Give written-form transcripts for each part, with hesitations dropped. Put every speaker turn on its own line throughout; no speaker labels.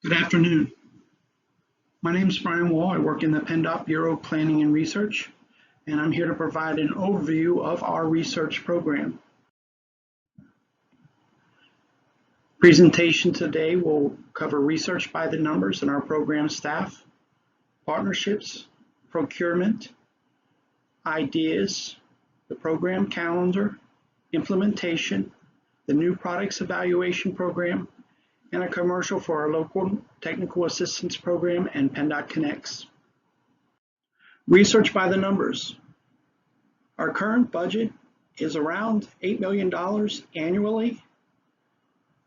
Good afternoon. My name is Brian Wall. I work in the PennDOT Bureau of Planning and Research, and I'm here to provide an overview of our research program. Presentation today will cover research by the numbers and our program staff, partnerships, procurement, ideas, the program calendar, implementation, the new products evaluation program, and a commercial for our local technical assistance program and PennDOT Connects. Research by the numbers. Our current budget is around $8 million annually.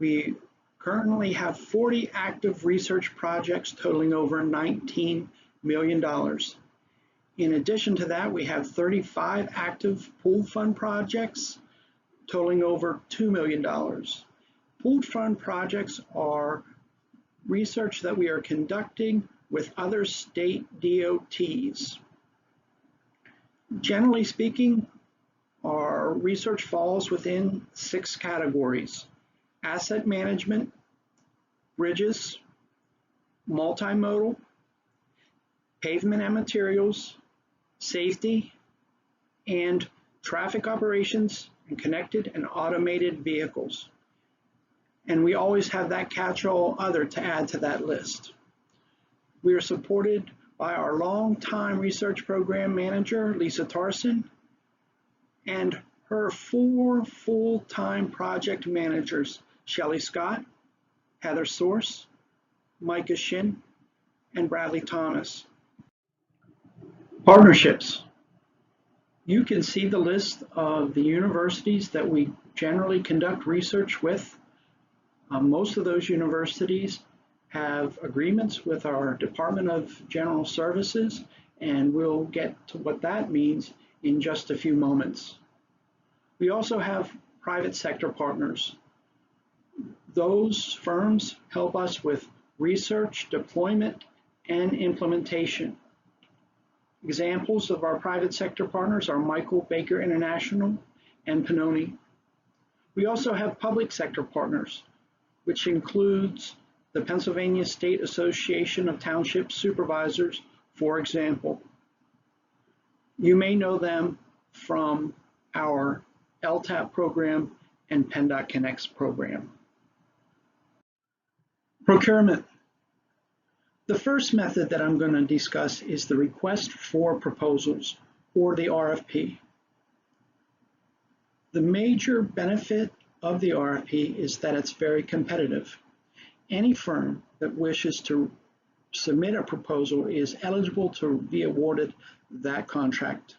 We currently have 40 active research projects totaling over $19 million. In addition to that, we have 35 active pooled fund projects totaling over $2 million. Pooled fund projects are research that we are conducting with other state DOTs. Generally speaking, our research falls within 6 categories: asset management, bridges, multimodal, pavement and materials, safety, and traffic operations and connected and automated vehicles. And we always have that catch-all other to add to that list. We are supported by our longtime research program manager, Lisa Tarson, and her 4 full-time project managers, Shelley Scott, Heather Source, Micah Shin, and Bradley Thomas. Partnerships. You can see the list of the universities that we generally conduct research with. Most of those universities have agreements with our Department of General Services, and we'll get to what that means in just a few moments. We also have private sector partners. Those firms help us with research, deployment, and implementation. Examples of our private sector partners are Michael Baker International and Pennoni. We also have public sector partners, which includes the Pennsylvania State Association of Township Supervisors, for example. You may know them from our LTAP program and PennDOT Connects program. Procurement. The first method that I'm going to discuss is the request for proposals, or the RFP. The major benefit of the RFP is that it's very competitive. Any firm that wishes to submit a proposal is eligible to be awarded that contract.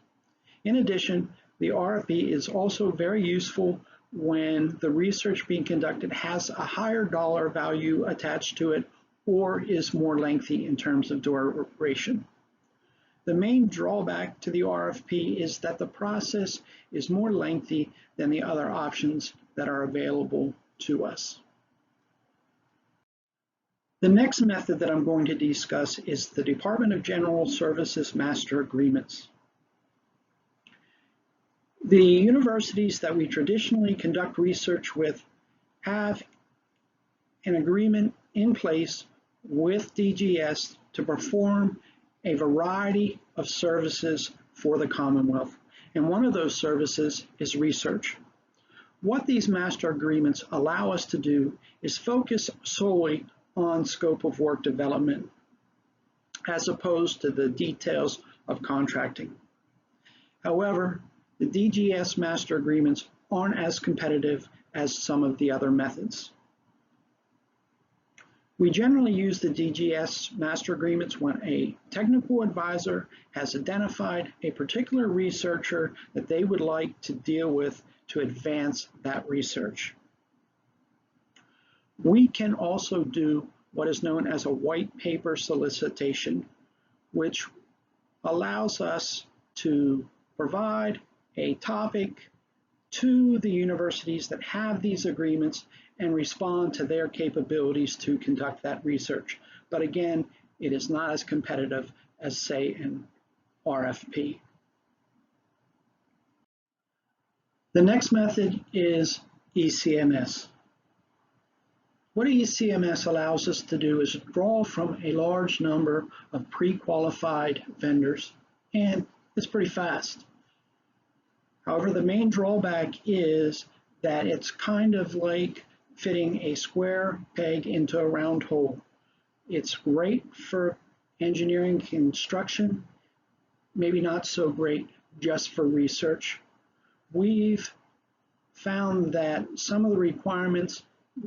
In addition, the RFP is also very useful when the research being conducted has a higher dollar value attached to it or is more lengthy in terms of duration. The main drawback to the RFP is that the process is more lengthy than the other options that are available to us. The next method that I'm going to discuss is the Department of General Services Master Agreements. The universities that we traditionally conduct research with have an agreement in place with DGS to perform a variety of services for the Commonwealth. And one of those services is research. What these master agreements allow us to do is focus solely on scope of work development, as opposed to the details of contracting. However, the DGS master agreements aren't as competitive as some of the other methods. We generally use the DGS master agreements when a technical advisor has identified a particular researcher that they would like to deal with to advance that research. We can also do what is known as a white paper solicitation, which allows us to provide a topic to the universities that have these agreements and respond to their capabilities to conduct that research. But again, it is not as competitive as, say, an RFP. The next method is ECMS. What ECMS allows us to do is draw from a large number of pre-qualified vendors, and it's pretty fast. However, the main drawback is that it's kind of like fitting a square peg into a round hole. It's great for engineering construction, maybe not so great just for research. We've found that some of the requirements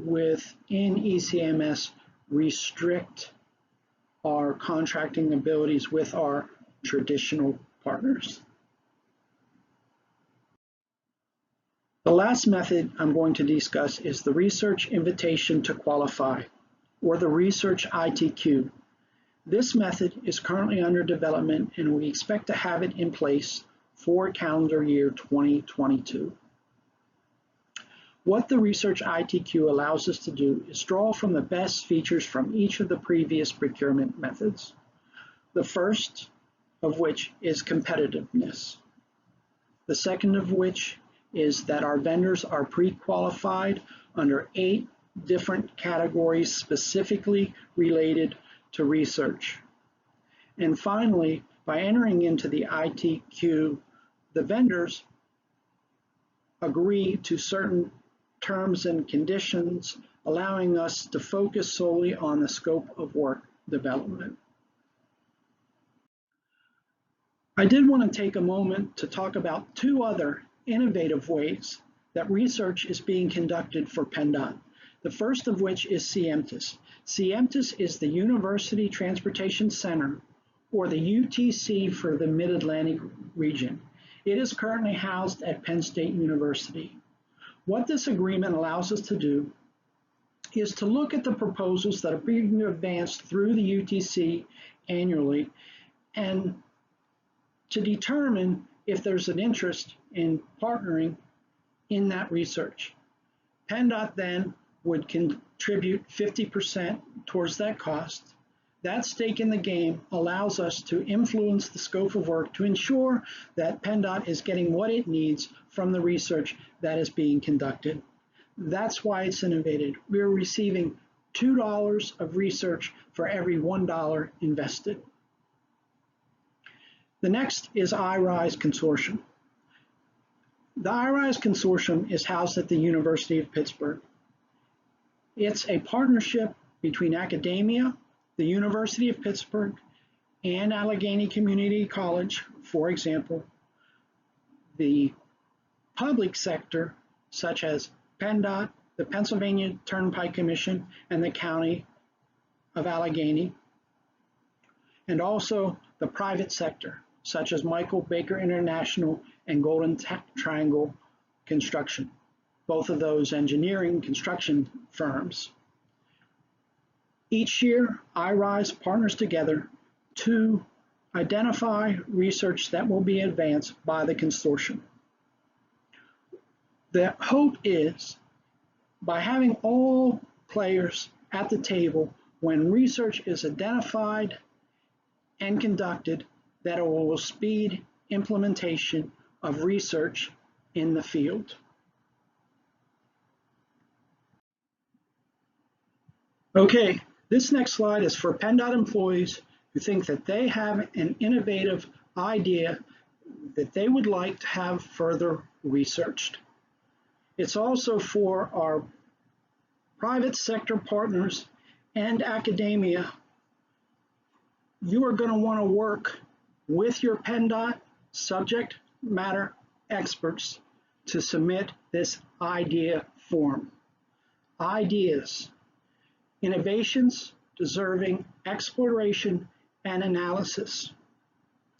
within ECMS restrict our contracting abilities with our traditional partners. The last method I'm going to discuss is the Research Invitation to Qualify, or the Research ITQ. This method is currently under development, and we expect to have it in place for calendar year 2022. What the Research ITQ allows us to do is draw from the best features from each of the previous procurement methods. The first of which is competitiveness. The second of which is that our vendors are pre-qualified under 8 different categories specifically related to research. And finally, by entering into the ITQ, the vendors agree to certain terms and conditions, allowing us to focus solely on the scope of work development. I did want to take a moment to talk about 2 other innovative ways that research is being conducted for PennDOT. The first of which is CEMTIS. CEMTIS is the University Transportation Center, or the UTC for the Mid-Atlantic region. It is currently housed at Penn State University. What this agreement allows us to do is to look at the proposals that are being advanced through the UTC annually and to determine if there's an interest in partnering in that research. PennDOT then would contribute 50% towards that cost. That stake in the game allows us to influence the scope of work to ensure that PennDOT is getting what it needs from the research that is being conducted. That's why it's innovated. We're receiving $2 of research for every $1 invested. The next is iRISE Consortium. The iRISE Consortium is housed at the University of Pittsburgh. It's a partnership between academia, the University of Pittsburgh, and Allegheny Community College, for example, the public sector, such as PennDOT, the Pennsylvania Turnpike Commission, and the County of Allegheny, and also the private sector, such as Michael Baker International and Golden Triangle Construction, both of those engineering construction firms. Each year, iRISE partners together to identify research that will be advanced by the consortium. The hope is, by having all players at the table when research is identified and conducted, that it will speed implementation of research in the field. Okay, this next slide is for PennDOT employees who think that they have an innovative idea that they would like to have further researched. It's also for our private sector partners and academia. You are going to want to work with your PennDOT subject matter experts to submit this idea form. Ideas, innovations deserving exploration and analysis.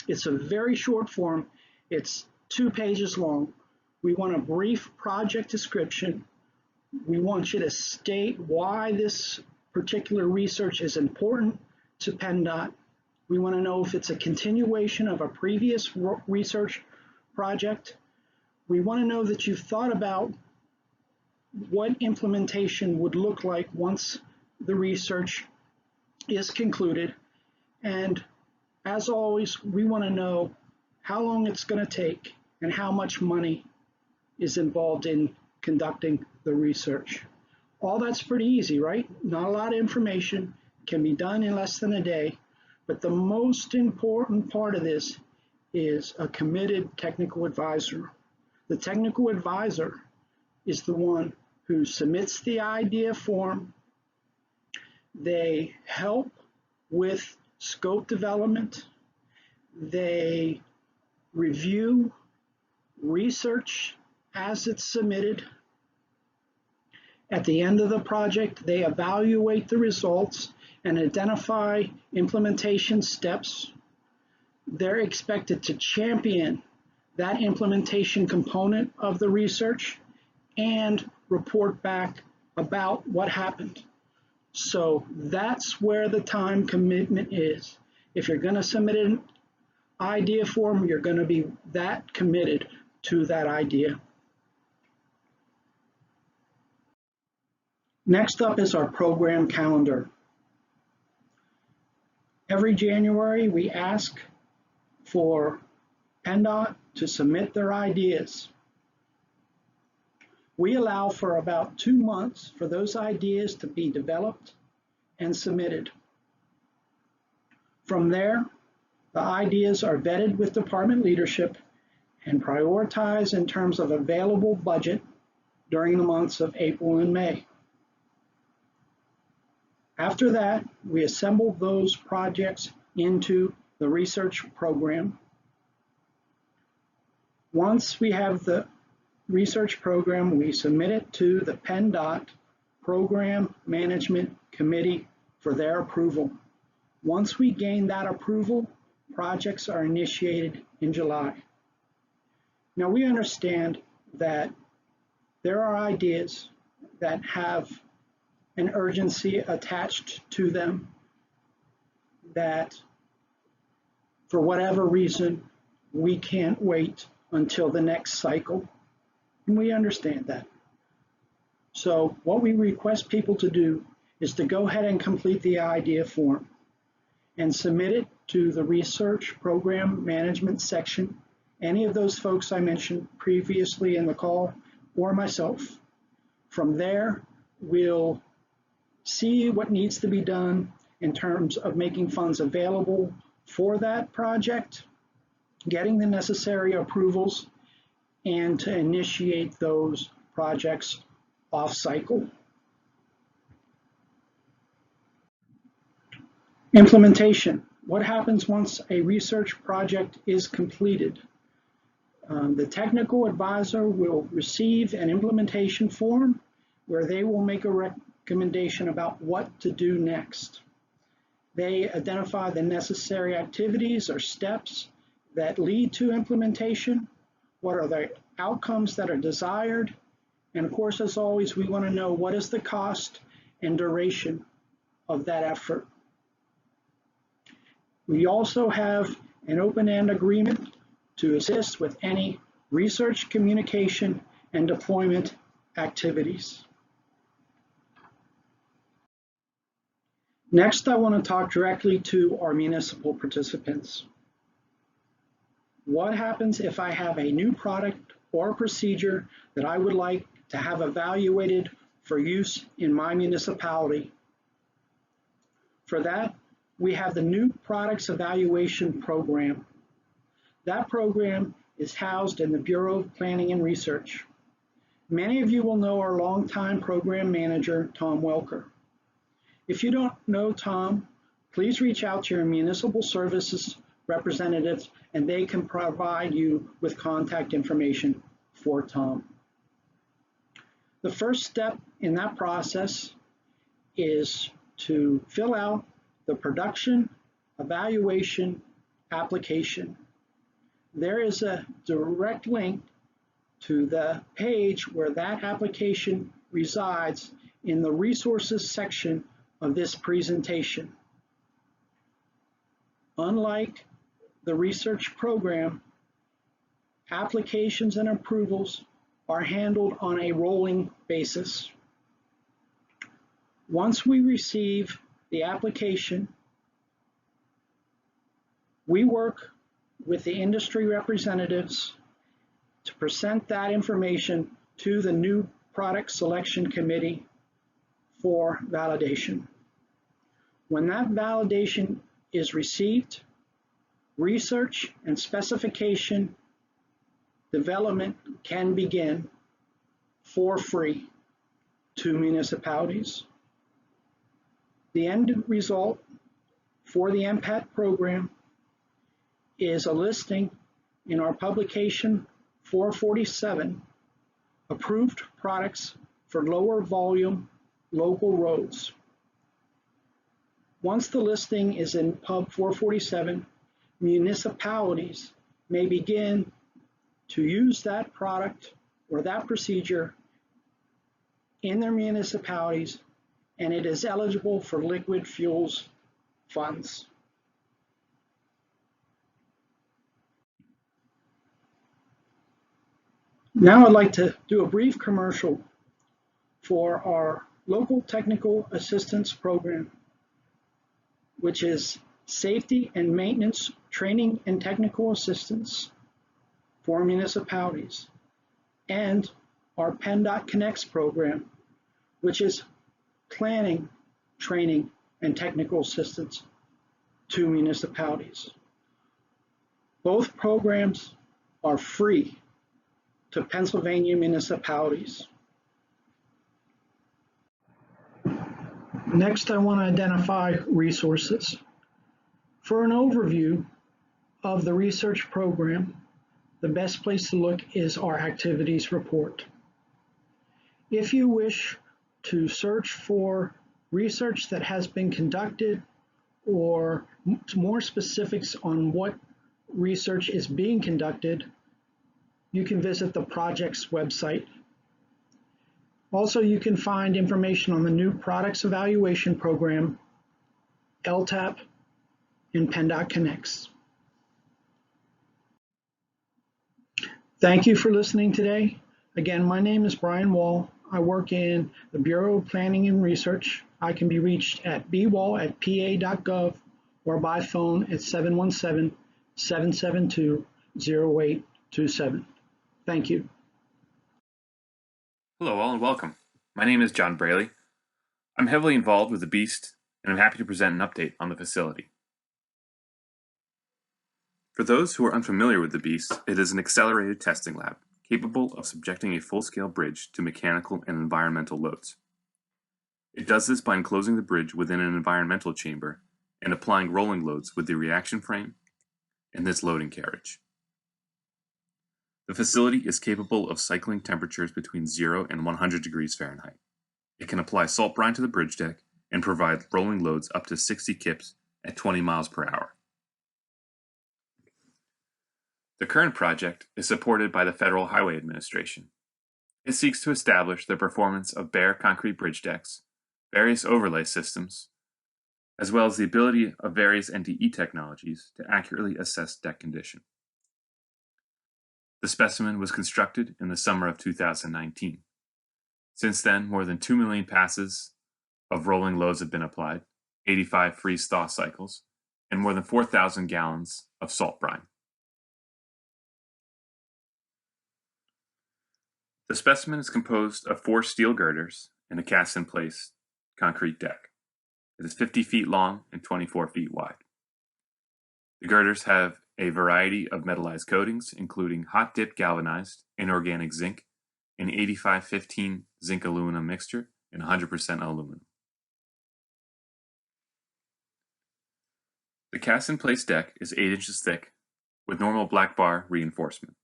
It's a very short form. It's 2 pages long. We want a brief project description. We want you to state why this particular research is important to PennDOT. We want to know if it's a continuation of a previous research project. We want to know that you've thought about what implementation would look like once the research is concluded. And as always, we want to know how long it's going to take and how much money is involved in conducting the research. All that's pretty easy, right? Not a lot of information, can be done in less than a day, but the most important part of this is a committed technical advisor. The technical advisor is the one who submits the idea form. They help with scope development. They review research as it's submitted. At the end of the project, they evaluate the results and identify implementation steps. They're expected to champion that implementation component of the research and report back about what happened. So that's where the time commitment is. If you're going to submit an idea form, you're going to be that committed to that idea. Next up is our program calendar. Every January, we ask for PennDOT to submit their ideas. We allow for about 2 months for those ideas to be developed and submitted. From there, the ideas are vetted with department leadership and prioritized in terms of available budget during the months of April and May. After that, we assemble those projects into the research program. Once we have the research program, we submit it to the PennDOT Program Management Committee for their approval. Once we gain that approval, projects are initiated in July. Now we understand that there are ideas that have an urgency attached to them that for whatever reason we can't wait until the next cycle, and we understand that. So what we request people to do is to go ahead and complete the idea form and submit it to the research program management section, any of those folks I mentioned previously in the call, or myself. From there, we'll see what needs to be done in terms of making funds available for that project, getting the necessary approvals, and to initiate those projects off cycle. Implementation. What happens once a research project is completed? The technical advisor will receive an implementation form where they will make a recommendation about what to do next. They identify the necessary activities or steps that lead to implementation, what are the outcomes that are desired, and of course, as always, we want to know what is the cost and duration of that effort. We also have an open-end agreement to assist with any research, communication, and deployment activities. Next, I want to talk directly to our municipal participants. What happens if I have a new product or procedure that I would like to have evaluated for use in my municipality? For that, we have the New Products Evaluation Program. That program is housed in the Bureau of Planning and Research. Many of you will know our longtime program manager, Tom Welker. If you don't know Tom, please reach out to your municipal services representatives and they can provide you with contact information for Tom. The first step in that process is to fill out the production evaluation application. There is a direct link to the page where that application resides in the resources section of this presentation. Unlike the research program, applications and approvals are handled on a rolling basis. Once we receive the application, we work with the industry representatives to present that information to the new product selection committee for validation. When that validation is received, research and specification development can begin for free to municipalities. The end result for the MPAT program is a listing in our publication 447, approved products for lower volume local roads. Once the listing is in Pub 447, municipalities may begin to use that product or that procedure in their municipalities, and it is eligible for liquid fuels funds. Now I'd like to do a brief commercial for our local technical assistance program, which is safety and maintenance training and technical assistance for municipalities, and our PennDOT Connects program, which is planning, training, and technical assistance to municipalities. Both programs are free to Pennsylvania municipalities. Next, I want to identify resources. For an overview of the research program, the best place to look is our activities report. If you wish to search for research that has been conducted or more specifics on what research is being conducted, you can visit the project's website. Also, you can find information on the new Products Evaluation Program, LTAP, and PennDOT Connects. Thank you for listening today. Again, my name is Brian Wall. I work in the Bureau of Planning and Research. I can be reached at bwall@pa.gov or by phone at 717-772-0827. Thank you.
Hello all and welcome. My name is John Braley. I'm heavily involved with the BEAST and I'm happy to present an update on the facility. For those who are unfamiliar with the BEAST, it is an accelerated testing lab capable of subjecting a full-scale bridge to mechanical and environmental loads. It does this by enclosing the bridge within an environmental chamber and applying rolling loads with the reaction frame and this loading carriage. The facility is capable of cycling temperatures between 0 and 100 degrees Fahrenheit. It can apply salt brine to the bridge deck and provide rolling loads up to 60 kips at 20 miles per hour. The current project is supported by the Federal Highway Administration. It seeks to establish the performance of bare concrete bridge decks, various overlay systems, as well as the ability of various NDE technologies to accurately assess deck condition. The specimen was constructed in the summer of 2019. Since then, more than 2 million passes of rolling loads have been applied, 85 freeze-thaw cycles, and more than 4,000 gallons of salt brine. The specimen is composed of 4 steel girders and a cast-in-place concrete deck. It is 50 feet long and 24 feet wide. The girders have a variety of metallized coatings, including hot-dip galvanized, inorganic zinc, an 85-15 zinc aluminum mixture, and 100% aluminum. The cast-in-place deck is 8 inches thick, with normal black bar reinforcement.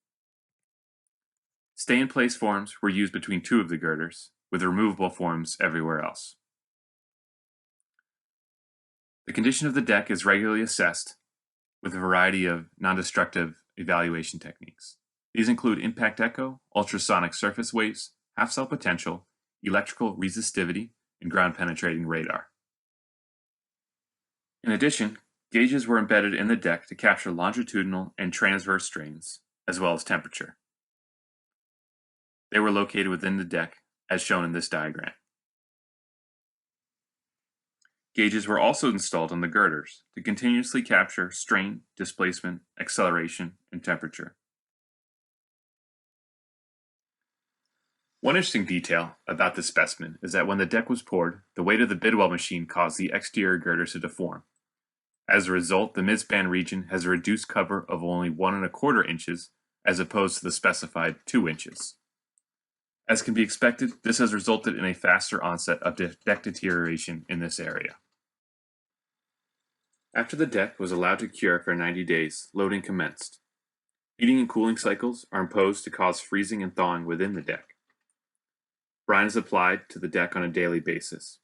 Stay-in-place forms were used between 2 of the girders, with removable forms everywhere else. The condition of the deck is regularly assessed with a variety of non-destructive evaluation techniques. These include impact echo, ultrasonic surface waves, half-cell potential, electrical resistivity, and ground-penetrating radar. In addition, gauges were embedded in the deck to capture longitudinal and transverse strains, as well as temperature. They were located within the deck, as shown in this diagram. Gauges were also installed on the girders to continuously capture strain, displacement, acceleration, and temperature. One interesting detail about this specimen is that when the deck was poured, the weight of the bidwell machine caused the exterior girders to deform. As a result, the midspan region has a reduced cover of only 1¼ inches as opposed to the specified 2 inches. As can be expected, this has resulted in a faster onset of deck deterioration in this area. After the deck was allowed to cure for 90 days, loading commenced. Heating and cooling cycles are imposed to cause freezing and thawing within the deck. Brine is applied to the deck on a daily basis.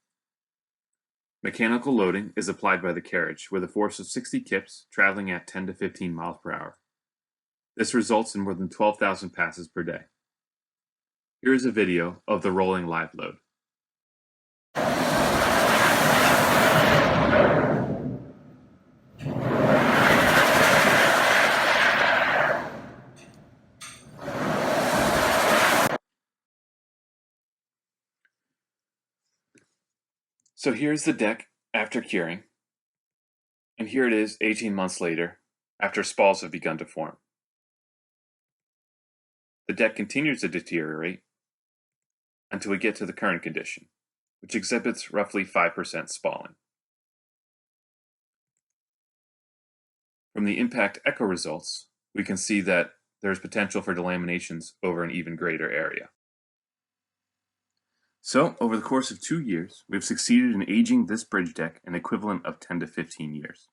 Mechanical loading is applied by the carriage with a force of 60 kips traveling at 10 to 15 miles per hour. This results in more than 12,000 passes per day. Here is a video of the rolling live load. So here's the deck after curing, and here it is 18 months later after spalls have begun to form. The deck continues to deteriorate until we get to the current condition, which exhibits roughly 5% spalling. From the impact echo results, we can see that there is potential for delaminations over an even greater area. So, over the course of 2 years, we've succeeded in aging this bridge deck an equivalent of 10 to 15 years.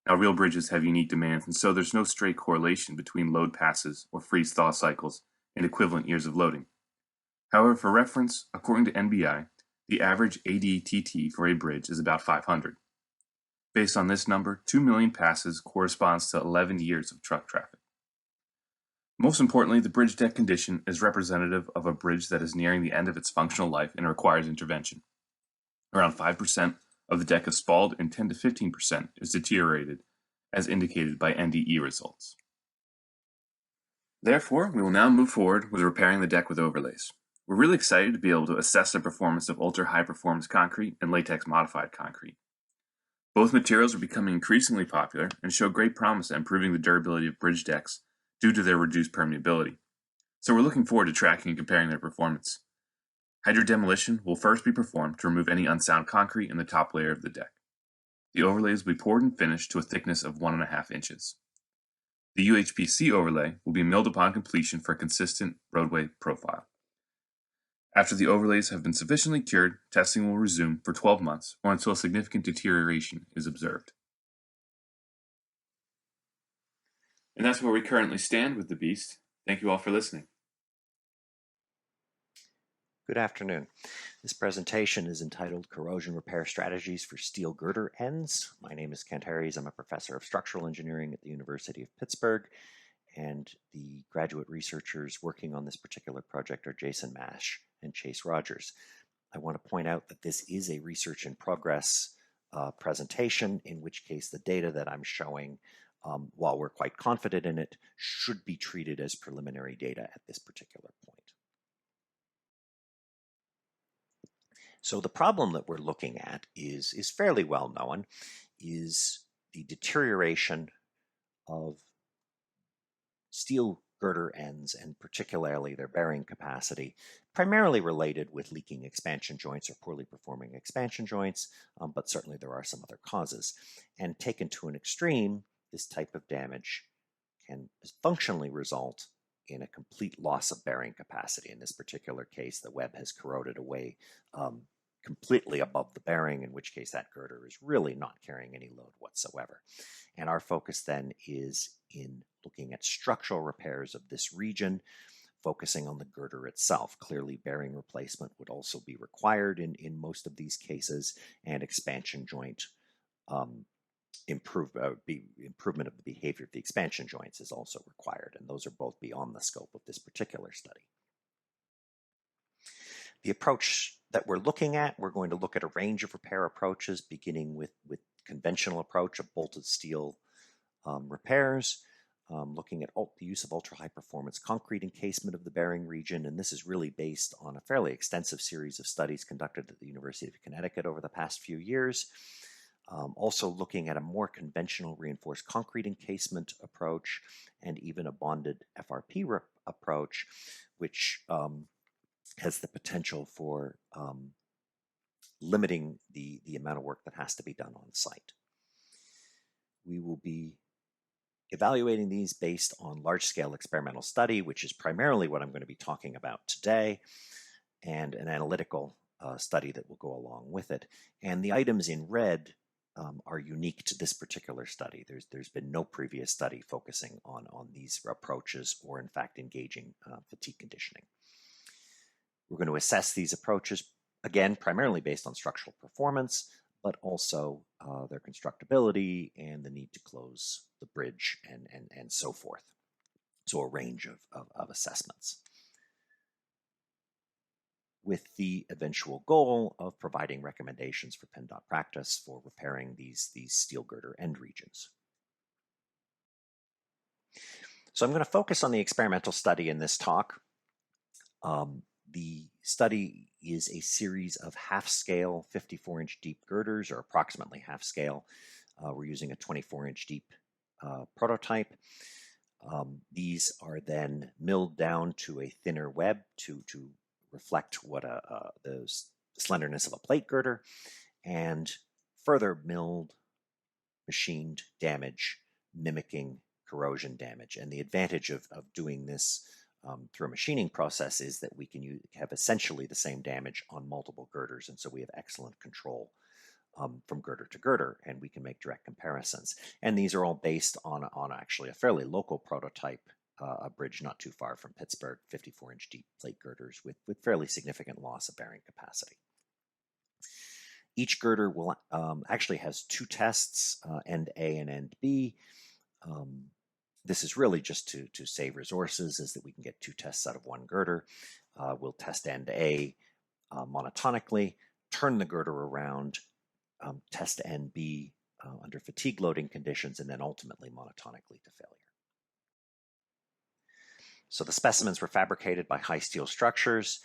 Now, real bridges have unique demands, and so there's no straight correlation between load passes or freeze-thaw cycles and equivalent years of loading. However, for reference, according to NBI, the average ADTT for a bridge is about 500. Based on this number, 2 million passes corresponds to 11 years of truck traffic. Most importantly, the bridge deck condition is representative of a bridge that is nearing the end of its functional life and requires intervention. Around 5% of the deck is spalled and 10 to 15% is deteriorated, as indicated by NDE results. Therefore, we will now move forward with repairing the deck with overlays. We're really excited to be able to assess the performance of ultra-high performance concrete and latex modified concrete. Both materials are becoming increasingly popular and show great promise at improving the durability of bridge decks due to their reduced permeability. So we're looking forward to tracking and comparing their performance. Hydrodemolition will first be performed to remove any unsound concrete in the top layer of the deck. The overlays will be poured and finished to a thickness of 1½ inches. The UHPC overlay will be milled upon completion for a consistent roadway profile. After the overlays have been sufficiently cured, testing will resume for 12 months or until significant deterioration is observed. And that's where we currently stand with the beast. Thank you all for listening.
Good afternoon. This presentation is entitled Corrosion Repair Strategies for Steel Girder Ends. My name is Kent Harries. I'm a professor of structural engineering at the University of Pittsburgh, and the graduate researchers working on this particular project are Jason Mash and Chase Rogers. I want to point out that this is a research in progress presentation, in which case the data that I'm showing, while we're quite confident in it, should be treated as preliminary data at this particular point. So the problem that we're looking at is fairly well known, is the deterioration of steel girder ends, and particularly their bearing capacity, primarily related with leaking expansion joints or poorly performing expansion joints, but certainly there are some other causes. And taken to an extreme, this type of damage can functionally result in a complete loss of bearing capacity. In this particular case, the web has corroded away completely above the bearing, in which case that girder is really not carrying any load whatsoever. And our focus then is in looking at structural repairs of this region, focusing on the girder itself. Clearly, bearing replacement would also be required in most of these cases, and expansion joint improvement of the behavior of the expansion joints is also required, and those are both beyond the scope of this particular study. The approach that we're looking at, we're going to look at a range of repair approaches, beginning with conventional approach of bolted steel repairs, looking at the use of ultra-high performance concrete encasement of the bearing region, and this is really based on a fairly extensive series of studies conducted at the University of Connecticut over the past few years. Also looking at a more conventional reinforced concrete encasement approach, and even a bonded FRP approach, which has the potential for limiting the amount of work that has to be done on site. We will be evaluating these based on large-scale experimental study, which is primarily what I'm going to be talking about today, and an analytical study that will go along with it. And the items in red are unique to this particular study. There's been no previous study focusing on these approaches or in fact engaging fatigue conditioning. We're going to assess these approaches, again, primarily based on structural performance, but also their constructability and the need to close the bridge and so forth. So a range of assessments, with the eventual goal of providing recommendations for PennDOT practice for repairing these steel girder end regions. So I'm going to focus on the experimental study in this talk. The study is a series of half-scale 54-inch deep girders, or approximately half-scale. We're using a 24-inch deep prototype. These are then milled down to a thinner web to reflect what the slenderness of a plate girder, and further milled, machined damage, mimicking corrosion damage. And the advantage of doing this through a machining process is that we can have essentially the same damage on multiple girders, and so we have excellent control from girder to girder, and we can make direct comparisons. And these are all based on actually a fairly local prototype, a bridge not too far from Pittsburgh, 54-inch deep plate girders with fairly significant loss of bearing capacity. Each girder will actually has two tests, end A and end B. This is really just to save resources, is that we can get two tests out of one girder. We'll test end A monotonically, turn the girder around, test end B under fatigue loading conditions, and then ultimately monotonically to failure. So the specimens were fabricated by High Steel Structures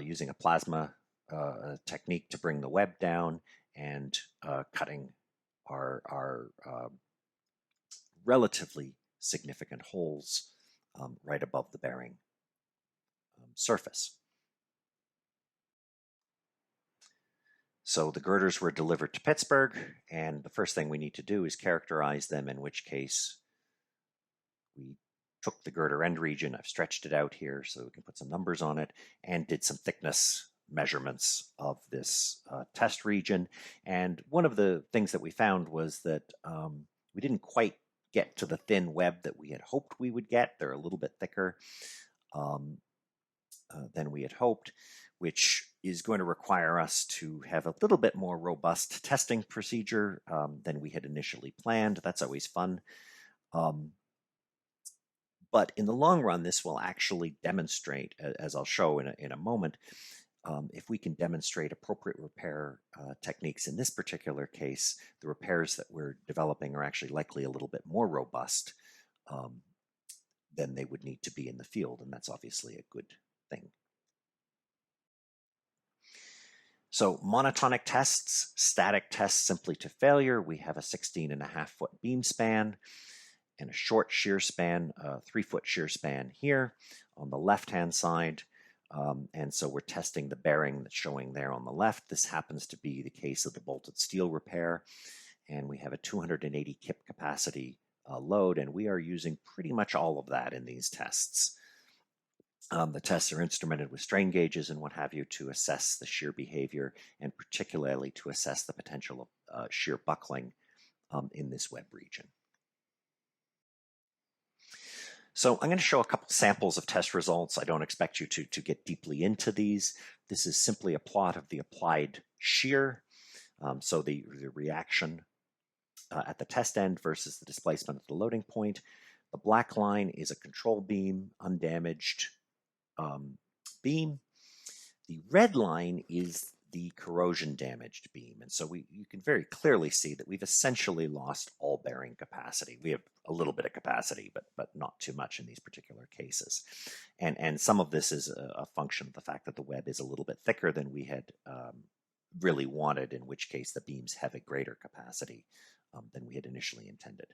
using a plasma technique to bring the web down, and cutting our relatively significant holes right above the bearing surface. So the girders were delivered to Pittsburgh, and the first thing we need to do is characterize them, in which case we took the girder end region. I've stretched it out here so we can put some numbers on it, and did some thickness measurements of this test region. And one of the things that we found was that we didn't quite get to the thin web that we had hoped we would get. They're a little bit thicker than we had hoped, which is going to require us to have a little bit more robust testing procedure than we had initially planned. That's always fun. But in the long run, this will actually demonstrate, as I'll show in a moment, if we can demonstrate appropriate repair techniques. In this particular case, the repairs that we're developing are actually likely a little bit more robust than they would need to be in the field, and that's obviously a good thing. So monotonic tests, static tests simply to failure. We have a 16.5-foot beam span and a short shear span, a 3-foot shear span here on the left-hand side. And so we're testing the bearing that's showing there on the left. This happens to be the case of the bolted steel repair. And we have a 280 kip capacity load, and we are using pretty much all of that in these tests. The tests are instrumented with strain gauges and what have you to assess the shear behavior, and particularly to assess the potential of shear buckling in this web region. So I'm going to show a couple samples of test results. I don't expect you to get deeply into these. This is simply a plot of the applied shear, so the reaction at the test end versus the displacement at the loading point. The black line is a control beam, undamaged beam. The red line is the corrosion damaged beam. And so you can very clearly see that we've essentially lost all bearing capacity. We have a little bit of capacity, but not too much in these particular cases. And some of this is a function of the fact that the web is a little bit thicker than we had really wanted, in which case the beams have a greater capacity than we had initially intended.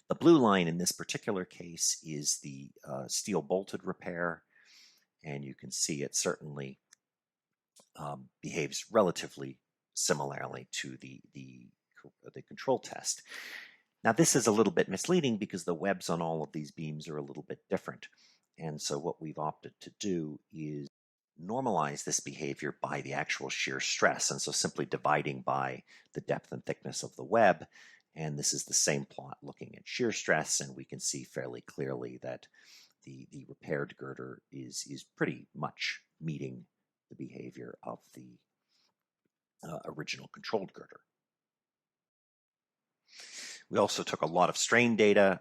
The blue line in this particular case is the steel bolted repair, and you can see it certainly behaves relatively similarly to the control test. Now, this is a little bit misleading because the webs on all of these beams are a little bit different. And so what we've opted to do is normalize this behavior by the actual shear stress. And so simply dividing by the depth and thickness of the web. And this is the same plot looking at shear stress. And we can see fairly clearly that the repaired girder is pretty much meeting the behavior of the original controlled girder. We also took a lot of strain data,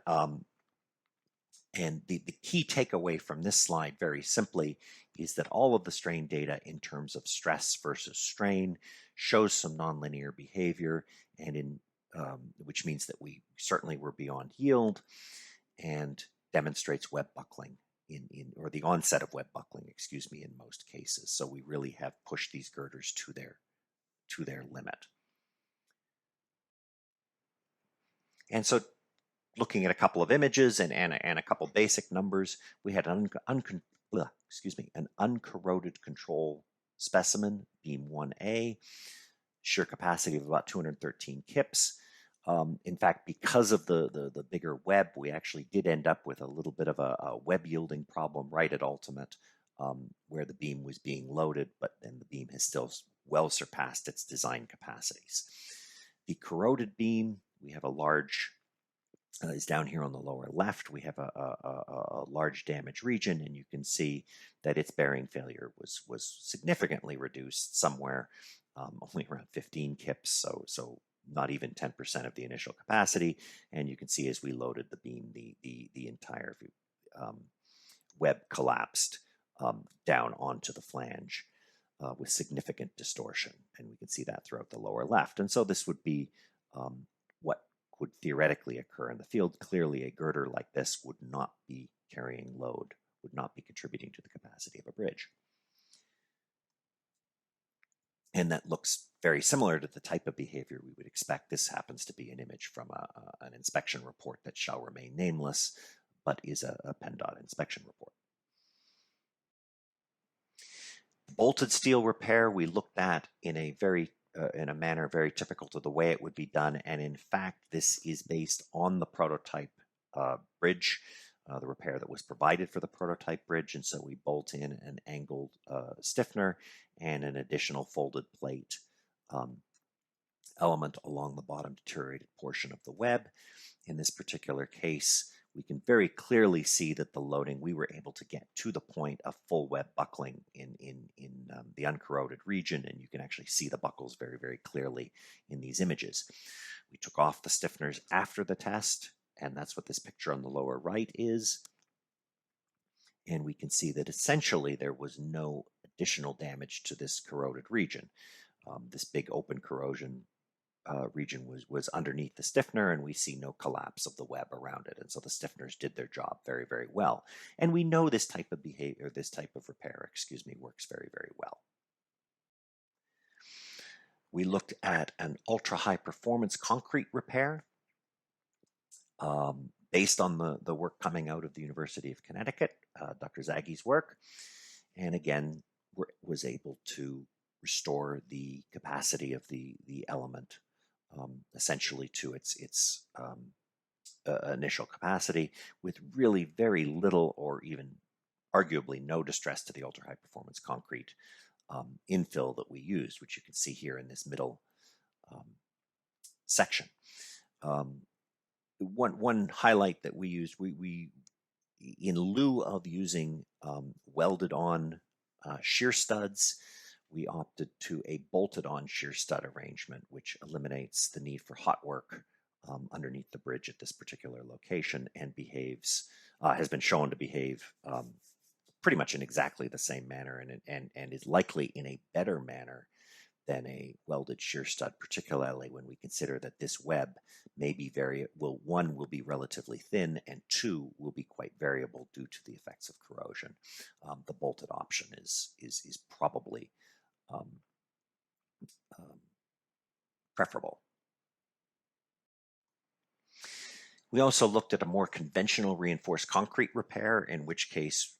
and the key takeaway from this slide very simply is that all of the strain data in terms of stress versus strain shows some nonlinear behavior, and which means that we certainly were beyond yield and demonstrates web buckling or the onset of web buckling, excuse me, in most cases. So we really have pushed these girders to their limit. And so looking at a couple of images and a couple basic numbers, we had an uncorroded control specimen, beam 1A, shear capacity of about 213 kips. In fact, because of the bigger web, we actually did end up with a little bit of a web yielding problem right at ultimate, where the beam was being loaded, but then the beam has still well surpassed its design capacities. The corroded beam, we have a large, is down here on the lower left. We have a large damage region, and you can see that its bearing failure was significantly reduced, somewhere only around 15 kips, so not even 10% of the initial capacity. And you can see as we loaded the beam, the entire web collapsed down onto the flange with significant distortion, and we can see that throughout the lower left. And so this would be what would theoretically occur in the field. Clearly, a girder like this would not be carrying load, would not be contributing to the capacity of a bridge. And that looks very similar to the type of behavior we would expect. This happens to be an image from an inspection report that shall remain nameless, but is a PennDOT inspection report. Bolted steel repair we looked at in a manner very typical to the way it would be done, and in fact this is based on the prototype bridge, the repair that was provided for the prototype bridge. And so we bolt in an angled stiffener and an additional folded plate element along the bottom deteriorated portion of the web. In this particular case, we can very clearly see that the loading, we were able to get to the point of full web buckling in the uncorroded region, and you can actually see the buckles very, very clearly in these images. We took off the stiffeners after the test, and that's what this picture on the lower right is. And we can see that essentially there was no additional damage to this corroded region. This big open corrosion region was underneath the stiffener, and we see no collapse of the web around it. And so the stiffeners did their job very, very well. And we know this type of behavior, this type of repair, works very, very well. We looked at an ultra high performance concrete repair based on the work coming out of the University of Connecticut, Dr. Zaghi's work. And again, was able to restore the capacity of the element essentially to its initial capacity, with really very little or even arguably no distress to the ultra high performance concrete infill that we used, which you can see here in this middle section. One highlight that we used, we in lieu of using welded on shear studs, we opted to a bolted on shear stud arrangement, which eliminates the need for hot work underneath the bridge at this particular location, and has been shown to behave pretty much in exactly the same manner, and is likely in a better manner than a welded shear stud, particularly when we consider that this web may be one will be relatively thin, and two will be quite variable due to the effects of corrosion. The bolted option is probably preferable. We also looked at a more conventional reinforced concrete repair, in which case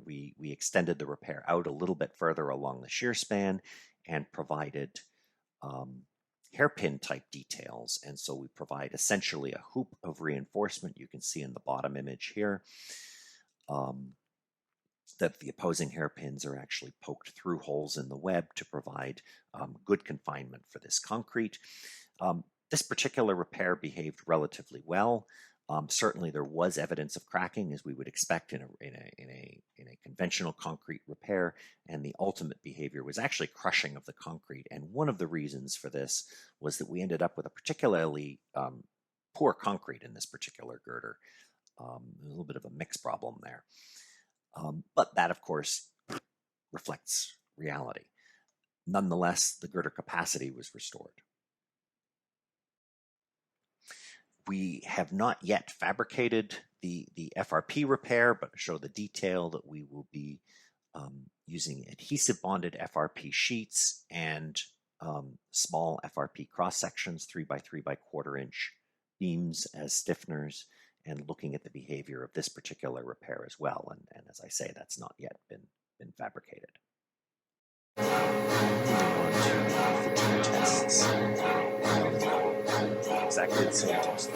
we extended the repair out a little bit further along the shear span and provided hairpin type details. And so we provide essentially a hoop of reinforcement. You can see in the bottom image here that the opposing hairpins are actually poked through holes in the web to provide good confinement for this concrete. This particular repair behaved relatively well. Certainly there was evidence of cracking, as we would expect in a conventional concrete repair, and the ultimate behavior was actually crushing of the concrete. And one of the reasons for this was that we ended up with a particularly poor concrete in this particular girder. A little bit of a mix problem there. But that, of course, reflects reality. Nonetheless, the girder capacity was restored. We have not yet fabricated the FRP repair, but show the detail that we will be using adhesive bonded FRP sheets and small FRP cross sections, 3 by 3 by 1/4 inch beams as stiffeners, and looking at the behavior of this particular repair as well. And as I say, that's not yet been fabricated. Fatigue tests. Exactly the same test.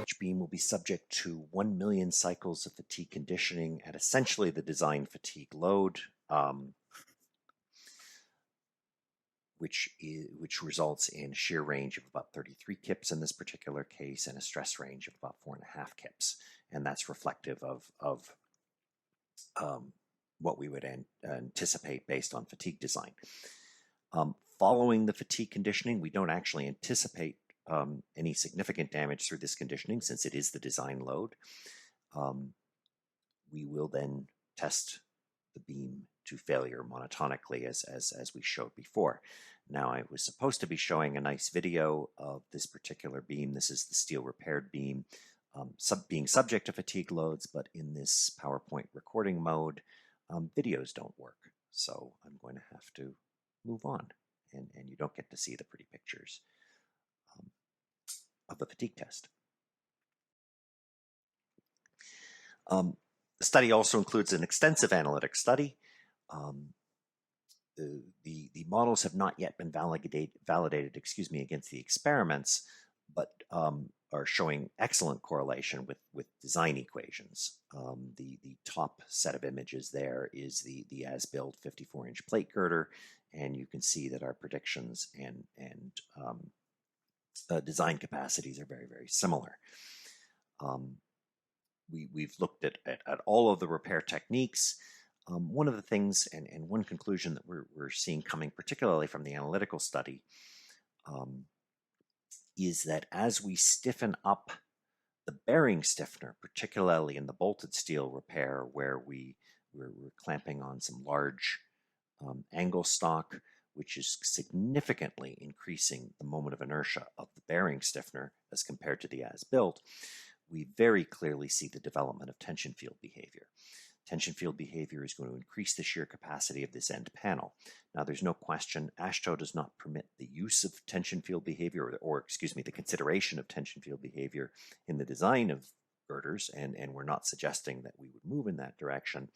Each beam will be subject to 1 million cycles of fatigue conditioning at essentially the design fatigue load, which results in a shear range of about 33 kips in this particular case and a stress range of about 4.5 kips. And that's reflective of what we would anticipate based on fatigue design. Following the fatigue conditioning, we don't actually anticipate any significant damage through this conditioning since it is the design load. We will then test the beam to failure monotonically as we showed before. Now, I was supposed to be showing a nice video of this particular beam. This is the steel repaired beam being subject to fatigue loads, but in this PowerPoint recording mode, videos don't work. So I'm going to have to move on, and you don't get to see the pretty pictures of the fatigue test. The study also includes an extensive analytic study. The models have not yet been validated against the experiments, but are showing excellent correlation with design equations. The top set of images there is the as-built 54-inch plate girder, and you can see that our predictions and design capacities are very, very similar. We've looked at all of the repair techniques. One of the things and one conclusion that we're seeing coming particularly from the analytical study is that as we stiffen up the bearing stiffener, particularly in the bolted steel repair where we're clamping on some large angle stock, which is significantly increasing the moment of inertia of the bearing stiffener as compared to the as-built, we very clearly see the development of tension field behavior. Tension field behavior is going to increase the shear capacity of this end panel. Now, there's no question AASHTO does not permit the use of tension field behavior, or excuse me, the consideration of tension field behavior in the design of girders, and we're not suggesting that we would move in that direction.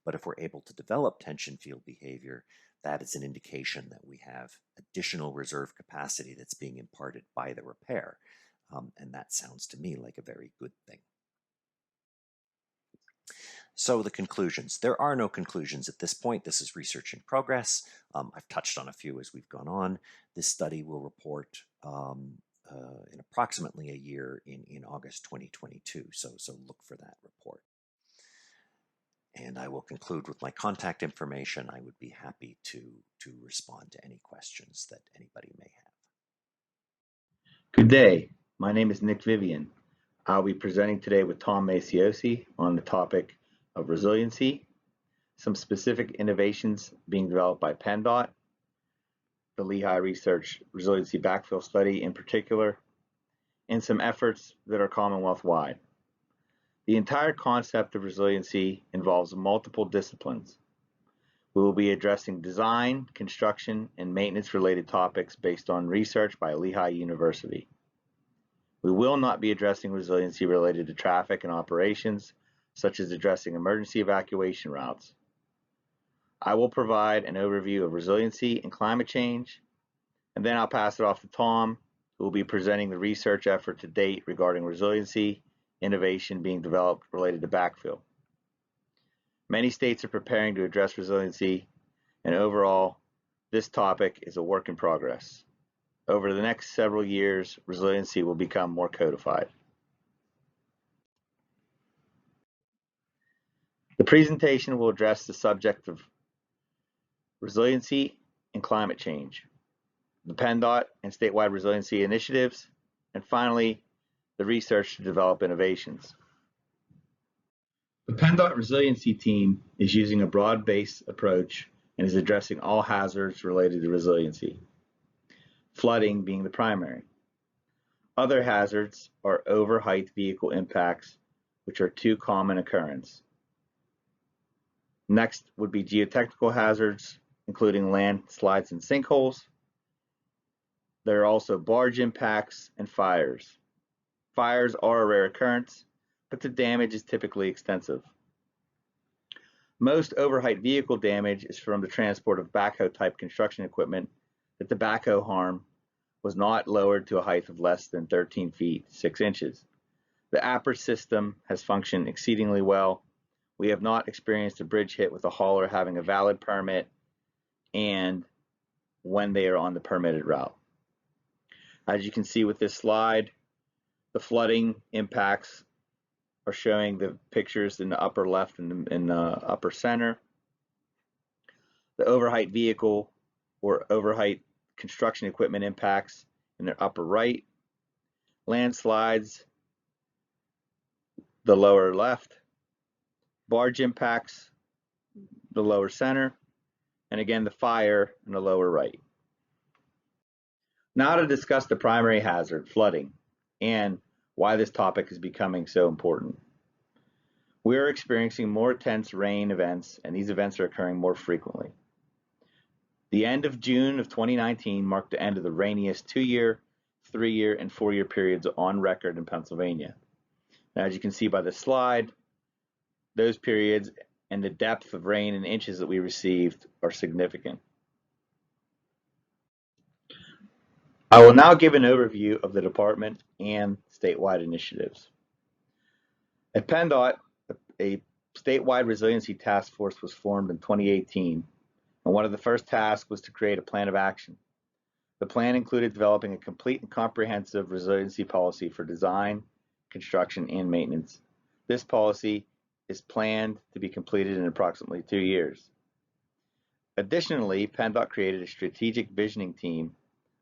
But if we're able to develop tension field behavior, that is an indication that we have additional reserve capacity that's being imparted by the repair. And that sounds to me like a very good thing. So the conclusions. There are no conclusions at this point. This is research in progress. I've touched on a few as we've gone on. This study will report in approximately a year in August 2022. So look for that report. And I will conclude with my contact information. I would be happy to respond to any questions that anybody may have.
Good day. My name is Nick Vivian. I'll be presenting today with Tom Maciosi on the topic of resiliency, some specific innovations being developed by PennDOT, the Lehigh Research Resiliency Backfill Study in particular, and some efforts that are Commonwealth-wide. The entire concept of resiliency involves multiple disciplines. We will be addressing design, construction, and maintenance-related topics based on research by Lehigh University. We will not be addressing resiliency related to traffic and operations, such as addressing emergency evacuation routes. I will provide an overview of resiliency and climate change, and then I'll pass it off to Tom, who will be presenting the research effort to date regarding resiliency, innovation being developed related to backfill. Many states are preparing to address resiliency, and overall, this topic is a work in progress. Over the next several years, resiliency will become more codified. The presentation will address the subject of resiliency and climate change, the PennDOT and statewide resiliency initiatives, and finally, the research to develop innovations. The PennDOT resiliency team is using a broad-based approach and is addressing all hazards related to resiliency, flooding being the primary. Other hazards are over-height vehicle impacts, which are too common occurrence. Next would be geotechnical hazards, including landslides and sinkholes. There are also barge impacts and fires. Fires are a rare occurrence, but the damage is typically extensive. Most overheight vehicle damage is from the transport of backhoe type construction equipment that the backhoe arm was not lowered to a height of less than 13 feet 6 inches. The APR system has functioned exceedingly well. We have not experienced a bridge hit with a hauler having a valid permit and when they are on the permitted route. As you can see with this slide, the flooding impacts are showing the pictures in the upper left and in the upper center. The overheight vehicle or overheight construction equipment impacts in their upper right. Landslides, the lower left. Barge impacts, the lower center. And again, the fire in the lower right. Now to discuss the primary hazard, flooding, and why this topic is becoming so important. We are experiencing more intense rain events, and these events are occurring more frequently. The end of June of 2019 marked the end of the rainiest 2-year, 3-year, and 4-year periods on record in Pennsylvania. Now, as you can see by the slide, those periods and the depth of rain in inches that we received are significant. I will now give an overview of the department and statewide initiatives. At PennDOT, a statewide resiliency task force was formed in 2018, and one of the first tasks was to create a plan of action. The plan included developing a complete and comprehensive resiliency policy for design, construction, and maintenance. This policy is planned to be completed in approximately 2 years. Additionally, PennDOT created a strategic visioning team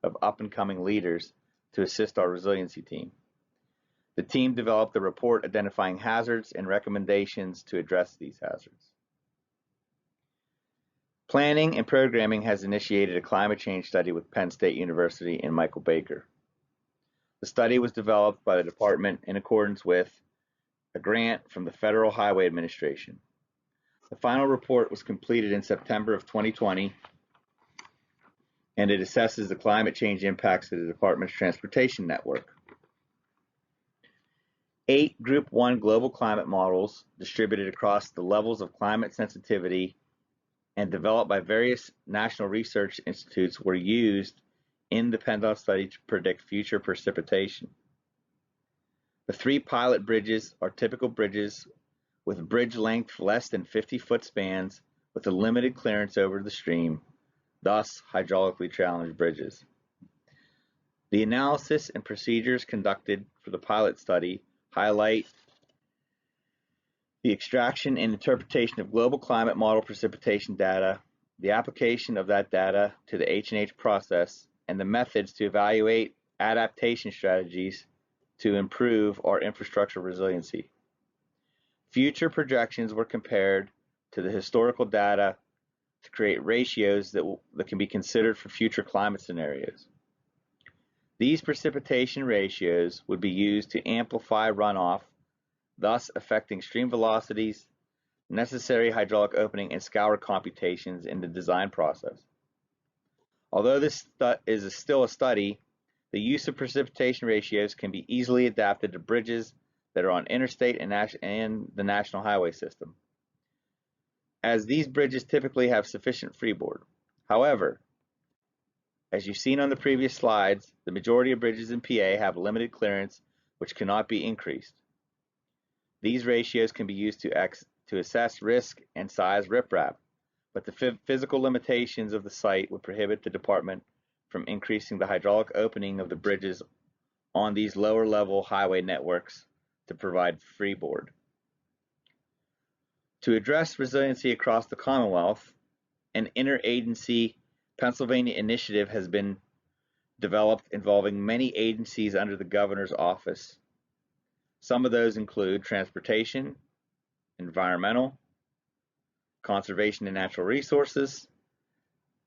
of up-and-coming leaders to assist our resiliency team. The team developed a report identifying hazards and recommendations to address these hazards. Planning and programming has initiated a climate change study with Penn State University and Michael Baker. The study was developed by the department in accordance with a grant from the Federal Highway Administration. The final report was completed in September of 2020, and it assesses the climate change impacts of the department's transportation network. 8 Group 1 global climate models distributed across the levels of climate sensitivity and developed by various national research institutes were used in the PennDOT study to predict future precipitation. The 3 pilot bridges are typical bridges with bridge length less than 50-foot spans with a limited clearance over the stream, thus hydraulically challenged bridges. The analysis and procedures conducted for the pilot study highlight the extraction and interpretation of global climate model precipitation data, the application of that data to the H&H process, and the methods to evaluate adaptation strategies to improve our infrastructure resiliency. Future projections were compared to the historical data to create ratios that can be considered for future climate scenarios. These precipitation ratios would be used to amplify runoff, thus affecting stream velocities, necessary hydraulic opening and scour computations in the design process. Although this is still a study, the use of precipitation ratios can be easily adapted to bridges that are on interstate and the national highway system, as these bridges typically have sufficient freeboard. However, as you've seen on the previous slides, the majority of bridges in PA have limited clearance which cannot be increased. These ratios can be used to assess risk and size riprap, but the physical limitations of the site would prohibit the department from increasing the hydraulic opening of the bridges on these lower level highway networks to provide freeboard. To address resiliency across the Commonwealth, an interagency Pennsylvania initiative has been developed involving many agencies under the governor's office. Some of those include transportation, environmental, conservation and natural resources,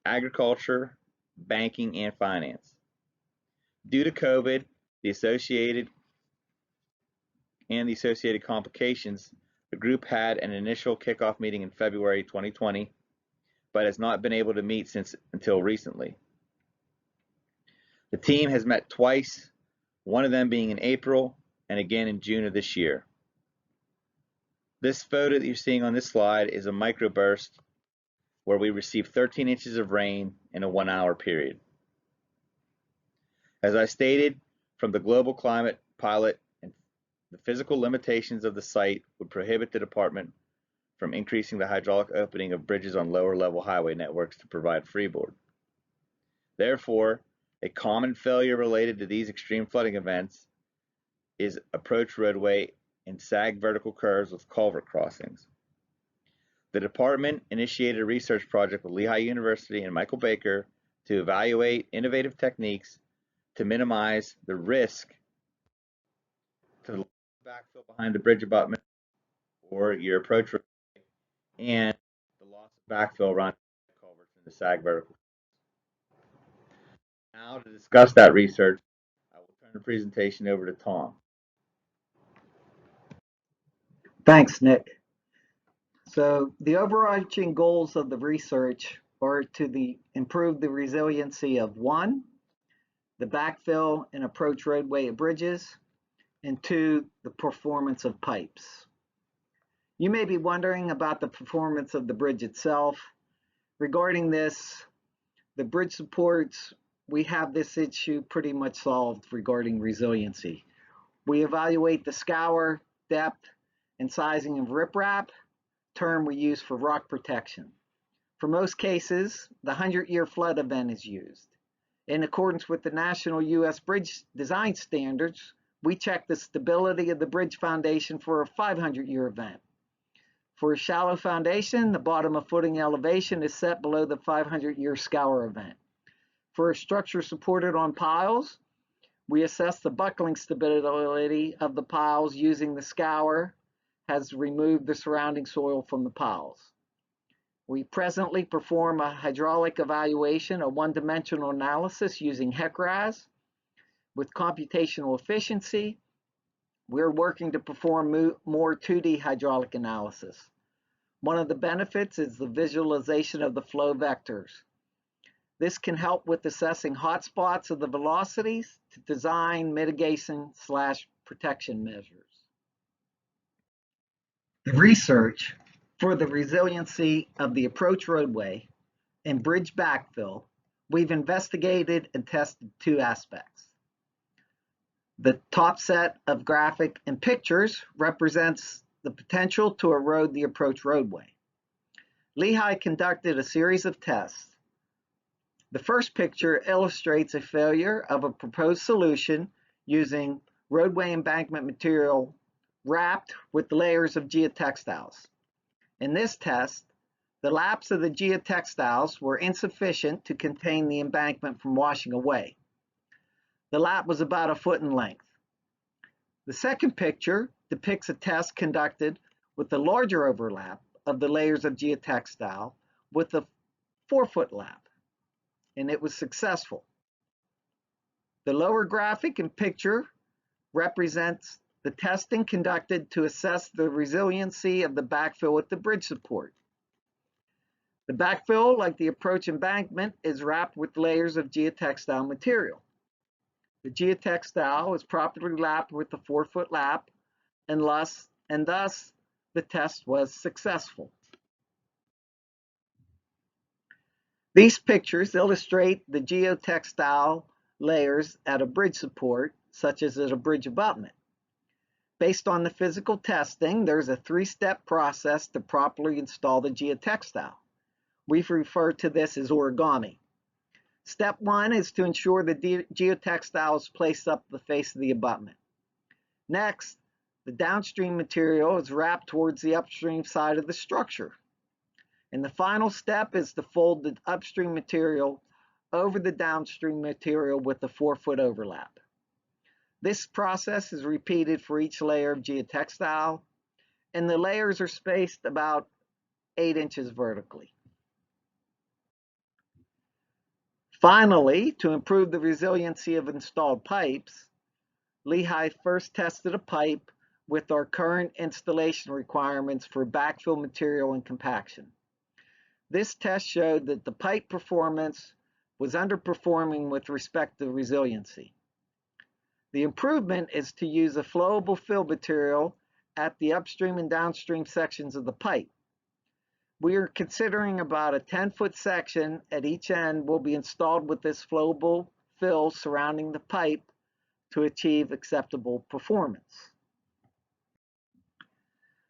agriculture, banking, and finance. Due to COVID, the associated complications, the group had an initial kickoff meeting in February 2020, but has not been able to meet until recently. The team has met twice, one of them being in April and again in June of this year. This photo that you're seeing on this slide is a microburst where we received 13 inches of rain in a 1 hour period. As I stated, from the global climate pilot, the physical limitations of the site would prohibit the department from increasing the hydraulic opening of bridges on lower level highway networks to provide freeboard. Therefore, a common failure related to these extreme flooding events is approach roadway and sag vertical curves with culvert crossings. The department initiated a research project with Lehigh University and Michael Baker to evaluate innovative techniques to minimize the risk to the backfill behind the bridge abutment or your approach roadway and the loss of backfill around culverts in the sag vertical. Now to discuss that research, I will turn the presentation over to Tom.
Thanks, Nick. So the overarching goals of the research are to improve the resiliency of 1, the backfill and approach roadway of bridges, and 2, the performance of pipes. You may be wondering about the performance of the bridge itself. Regarding this, the bridge supports, we have this issue pretty much solved regarding resiliency. We evaluate the scour, depth, and sizing of riprap, term we use for rock protection. For most cases, the 100-year flood event is used. In accordance with the National U.S. Bridge Design Standards, we check the stability of the bridge foundation for a 500-year event. For a shallow foundation, the bottom of footing elevation is set below the 500-year scour event. For a structure supported on piles, we assess the buckling stability of the piles using the scour has removed the surrounding soil from the piles. We presently perform a hydraulic evaluation, a one-dimensional analysis using HEC-RAS. With computational efficiency, we're working to perform more 2D hydraulic analysis. One of the benefits is the visualization of the flow vectors. This can help with assessing hotspots of the velocities to design mitigation/protection measures. The research for the resiliency of the approach roadway and bridge backfill, we've investigated and tested 2 aspects. The top set of graphic and pictures represents the potential to erode the approach roadway. Lehigh conducted a series of tests. The first picture illustrates a failure of a proposed solution using roadway embankment material wrapped with layers of geotextiles. In this test, the laps of the geotextiles were insufficient to contain the embankment from washing away. The lap was about 1 foot in length. The second picture depicts a test conducted with a larger overlap of the layers of geotextile with a 4-foot lap, and it was successful. The lower graphic and picture represents
the testing conducted to assess the resiliency of the backfill at the bridge support. The backfill, like the approach embankment, is wrapped with layers of geotextile material. The geotextile is properly lapped with a 4-foot lap, and thus the test was successful. These pictures illustrate the geotextile layers at a bridge support, such as at a bridge abutment. Based on the physical testing, there's a 3-step process to properly install the geotextile. We've referred to this as origami. Step 1 is to ensure the geotextile is placed up the face of the abutment. Next, the downstream material is wrapped towards the upstream side of the structure. And the final step is to fold the upstream material over the downstream material with a 4-foot overlap. This process is repeated for each layer of geotextile, and the layers are spaced about 8 inches vertically. Finally, to improve the resiliency of installed pipes, Lehigh first tested a pipe with our current installation requirements for backfill material and compaction. This test showed that the pipe performance was underperforming with respect to resiliency. The improvement is to use a flowable fill material at the upstream and downstream sections of the pipe. We are considering about a 10-foot section at each end will be installed with this flowable fill surrounding the pipe to achieve acceptable performance.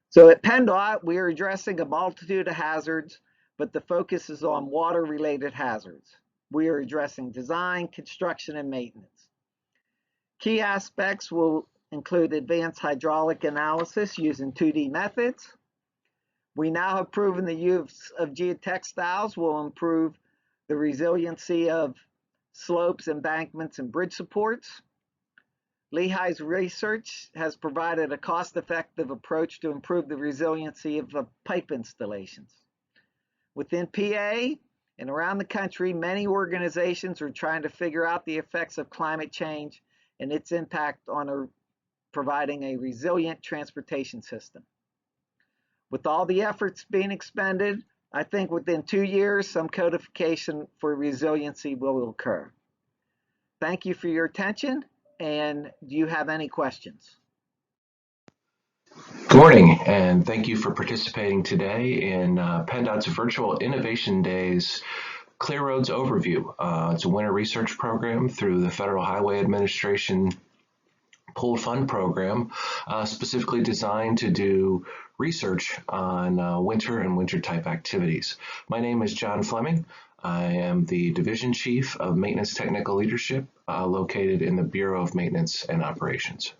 So at PennDOT, we are addressing a multitude of hazards, but the focus is on water-related hazards. We are addressing design, construction, and maintenance. Key aspects will include advanced hydraulic analysis using 2D methods. We now have proven the use of geotextiles will improve the resiliency of slopes, embankments, and bridge supports. Lehigh's research has provided a cost-effective approach to improve the resiliency of pipe installations. Within PA and around the country, many organizations are trying to figure out the effects of climate change and its impact on providing a resilient transportation system. With all the efforts being expended, I think within 2 years, some codification for resiliency will occur. Thank you for your attention, and do you have any questions?
Good morning, and thank you for participating today in PennDOT's Virtual Innovation Days Clear Roads Overview. It's a winter research program through the Federal Highway Administration Pooled Fund Program, specifically designed to do research on winter and winter type activities. My name is John Fleming. I am the Division Chief of Maintenance Technical Leadership located in the Bureau of Maintenance and Operations.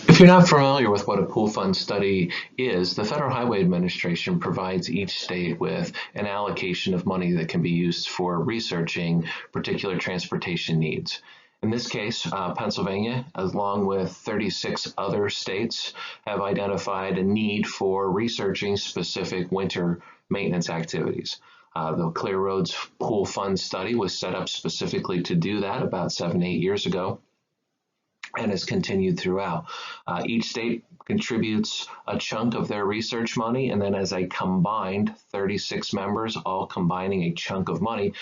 If you're not familiar with what a pool fund study is, the Federal Highway Administration provides each state with an allocation of money that can be used for researching particular transportation needs. In this case, Pennsylvania, along with 36 other states, have identified a need for researching specific winter maintenance activities. The Clear Roads Pool Fund study was set up specifically to do that about 7-8 years ago, and has continued throughout. Each state contributes a chunk of their research money, and then as a combined 36 members, all combining a chunk of money,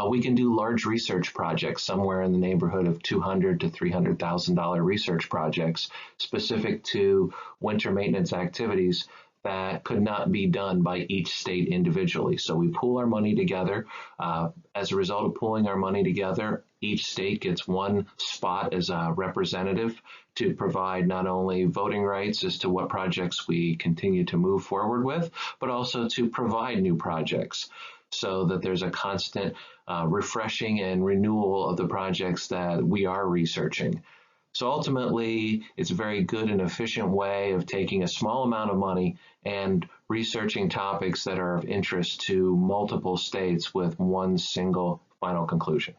we can do large research projects, somewhere in the neighborhood of $200,000 to $300,000 research projects specific to winter maintenance activities that could not be done by each state individually. So we pool our money together. As a result of pooling our money together, each state gets one spot as a representative to provide not only voting rights as to what projects we continue to move forward with, but also to provide new projects so that there's a constant refreshing and renewal of the projects that we are researching. So ultimately, it's a very good and efficient way of taking a small amount of money and researching topics that are of interest to multiple states with one single final conclusion.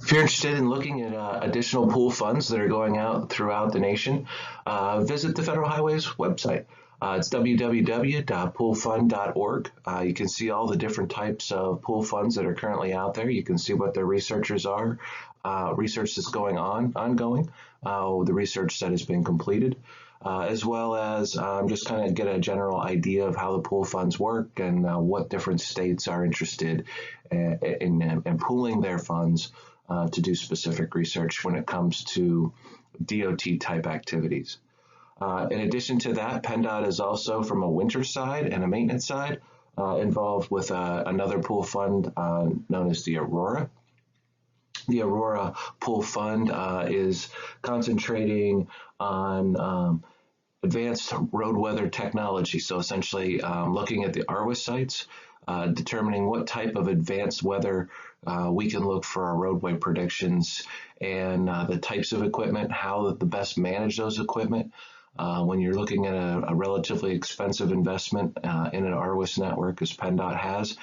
If you're interested in looking at additional pool funds that are going out throughout the nation, visit the Federal Highways website. It's www.poolfund.org. You can see all the different types of pool funds that are currently out there. You can see what their researchers are, research that's ongoing, the research that has been completed, as well as just kind of get a general idea of how the pool funds work and what different states are interested in pooling their funds to do specific research when it comes to DOT type activities. In addition to that, PennDOT is also, from a winter side and a maintenance side, involved with another pool fund known as the Aurora. The Aurora Pool Fund is concentrating on advanced road weather technology. So essentially looking at the ARWIS sites, determining what type of advanced weather we can look for our roadway predictions, and the types of equipment, how to best manage those equipment. When you're looking at a relatively expensive investment in an ARWIS network, as PennDOT has,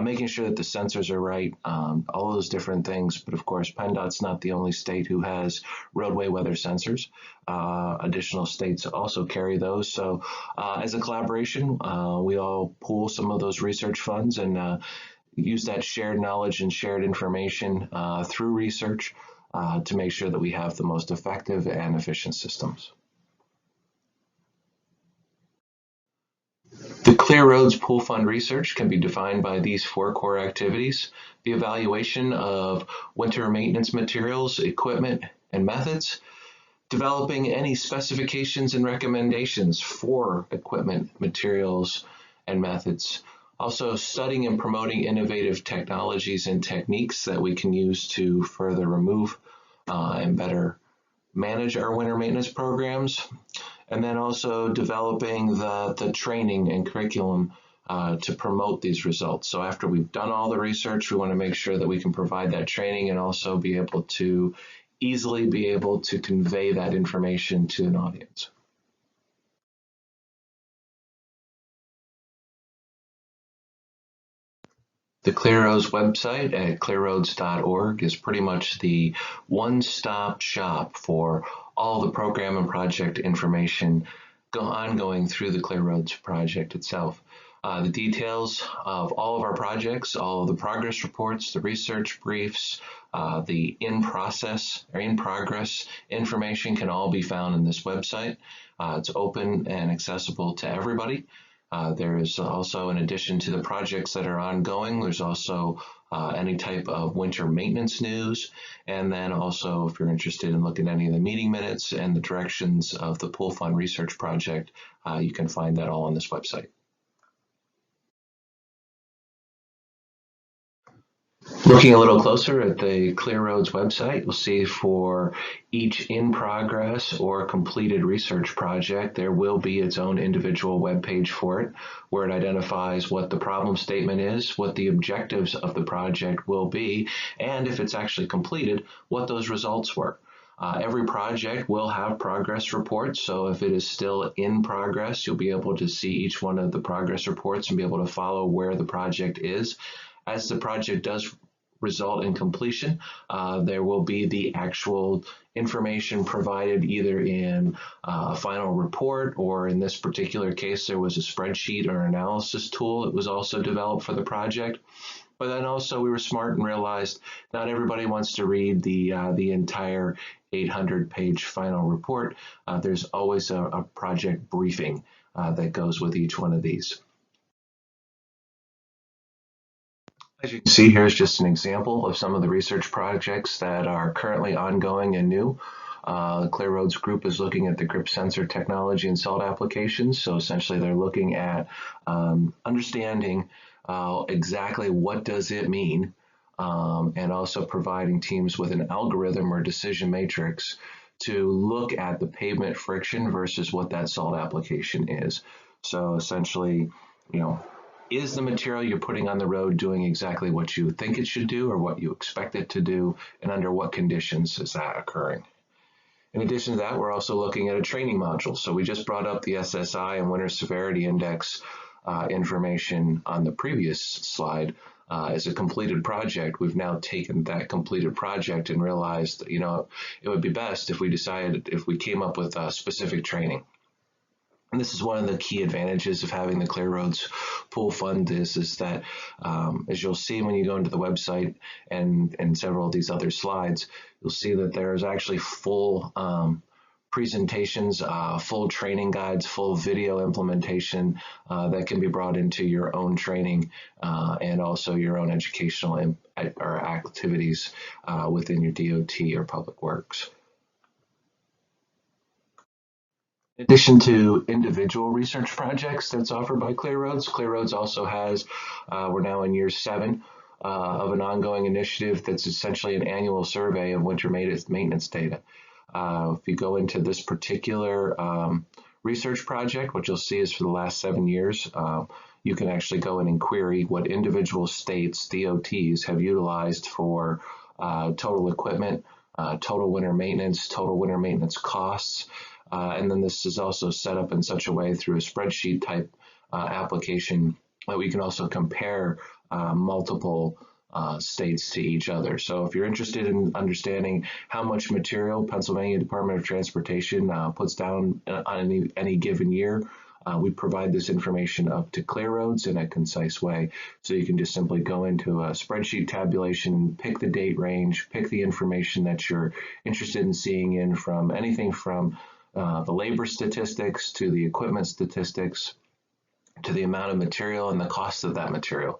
making sure that the sensors are right, all those different things. But of course, PennDOT's not the only state who has roadway weather sensors. Additional states also carry those. So as a collaboration, we all pool some of those research funds and use that shared knowledge and shared information through research to make sure that we have the most effective and efficient systems. The Clear Roads Pool Fund research can be defined by these 4 core activities: the evaluation of winter maintenance materials, equipment, and methods, developing any specifications and recommendations for equipment, materials, and methods, also studying and promoting innovative technologies and techniques that we can use to further remove and better manage our winter maintenance programs, and then also developing the training and curriculum to promote these results. So after we've done all the research, we want to make sure that we can provide that training and also be able to easily be able to convey that information to an audience. The ClearRoads website at clearroads.org is pretty much the one-stop shop for all the program and project information ongoing through the ClearRoads project itself. The details of all of our projects, all of the progress reports, the research briefs, the in-progress information can all be found in this website. It's open and accessible to everybody. There is also, in addition to the projects that are ongoing, there's also any type of winter maintenance news. And then also, if you're interested in looking at any of the meeting minutes and the directions of the Pool Fund Research Project, you can find that all on this website. Looking a little closer at the ClearRoads website, you'll see for each in-progress or completed research project, there will be its own individual web page for it, where it identifies what the problem statement is, what the objectives of the project will be, and if it's actually completed, what those results were. Every project will have progress reports, so if it is still in progress, you'll be able to see each one of the progress reports and be able to follow where the project is. As the project does result in completion, there will be the actual information provided either in a final report, or in this particular case, there was a spreadsheet or analysis tool that was also developed for the project. But then also we were smart and realized not everybody wants to read the entire 800-page final report. There's always a project briefing that goes with each one of these. As you can see, here's just an example of some of the research projects that are currently ongoing and new. ClearRoads group is looking at the grip sensor technology and salt applications. So essentially they're looking at understanding exactly what does it mean, and also providing teams with an algorithm or decision matrix to look at the pavement friction versus what that salt application is. So essentially, is the material you're putting on the road doing exactly what you think it should do or what you expect it to do, and under what conditions is that occurring? In addition to that, we're also looking at a training module. So we just brought up the SSI and Winter Severity Index information on the previous slide as a completed project. We've now taken that completed project and realized, it would be best if we came up with specific training. And this is one of the key advantages of having the Clear Roads Pool Fund is that, as you'll see when you go into the website and several of these other slides, you'll see that there's actually full presentations, full training guides, full video implementation that can be brought into your own training and also your own educational or activities within your DOT or Public Works. In addition to individual research projects that's offered by Clear Roads also has, we're now in year 7 of an ongoing initiative that's essentially an annual survey of winter maintenance data. If you go into this particular research project, what you'll see is for the last 7 years, you can actually go in and query what individual states, DOTs, have utilized for total equipment, total winter maintenance costs. And then this is also set up in such a way through a spreadsheet type application that we can also compare multiple states to each other. So if you're interested in understanding how much material Pennsylvania Department of Transportation puts down on any given year, we provide this information up to Clear Roads in a concise way. So you can just simply go into a spreadsheet tabulation, pick the date range, pick the information that you're interested in seeing in from anything from the labor statistics to the equipment statistics to the amount of material and the cost of that material.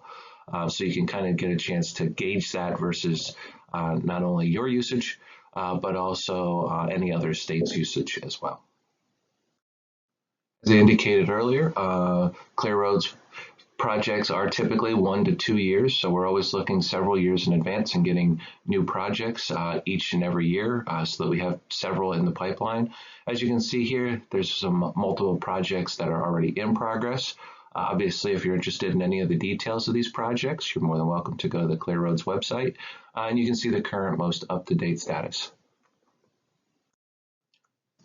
So you can kind of get a chance to gauge that versus not only your usage, but also any other state's usage as well. As I indicated earlier, Clear Roads projects are typically 1 to 2 years, so we're always looking several years in advance and getting new projects each and every year so that we have several in the pipeline. As you can see here, there's some multiple projects that are already in progress. Obviously, if you're interested in any of the details of these projects, you're more than welcome to go to the Clear Roads website, and you can see the current most up-to-date status.